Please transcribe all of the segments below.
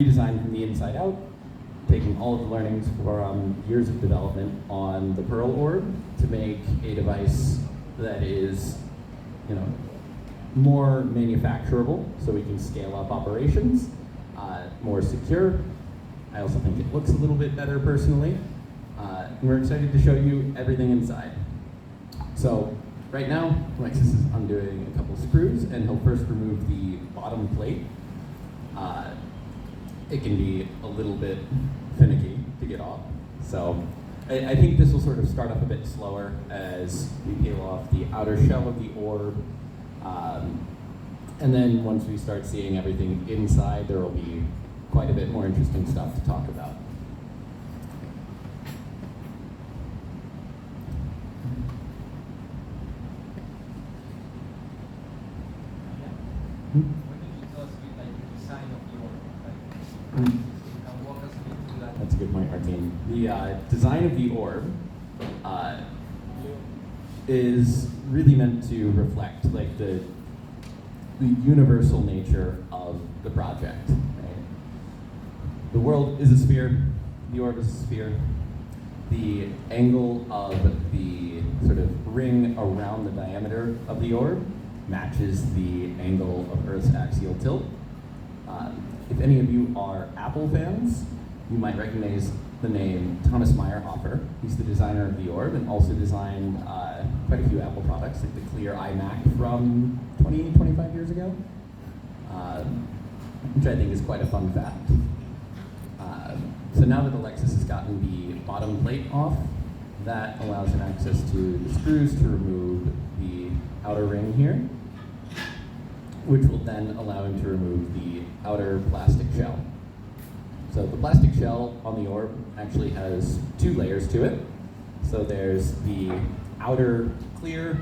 redesigned from the inside out, taking all of the learnings from years of development on the Pearl orb to make a device that is, more manufacturable, so we can scale up operations, more secure. I also think it looks a little bit better personally. And we're excited to show you everything inside. So right now, Alexis is undoing a couple screws, and he'll first remove the bottom plate. It can be a little bit finicky to get off. So I think this will sort of start up a bit slower as we peel off the outer shell of the orb. And then once we start seeing everything inside, there will be quite a bit more interesting stuff to talk about. That's a good point, Martine. The design of the orb is really meant to reflect the universal nature of the project. Right? The world is a sphere, the orb is a sphere. The angle of the sort of ring around the diameter of the orb matches the angle of Earth's axial tilt. If any of you are Apple fans, you might recognize the name Thomas Meyerhofer. He's the designer of the orb and also designed quite a few Apple products, like the clear iMac from 25 years ago, which I think is quite a fun fact. So now that Alexis has gotten the bottom plate off, that allows him access to the screws to remove the outer ring here, which will then allow him to remove the outer plastic shell. So the plastic shell on the orb actually has two layers to it. So there's the outer clear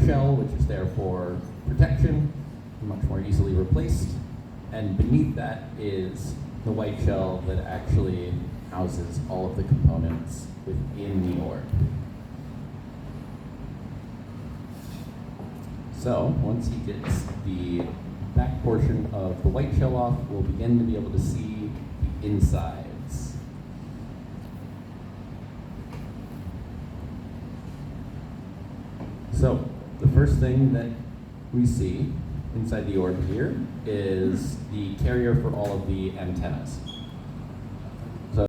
shell, which is there for protection, much more easily replaced. And beneath that is the white shell that actually houses all of the components within the orb. So once he gets the back portion of the white shell off, we'll begin to be able to see the insides. So the first thing that we see inside the orb here is the carrier for all of the antennas.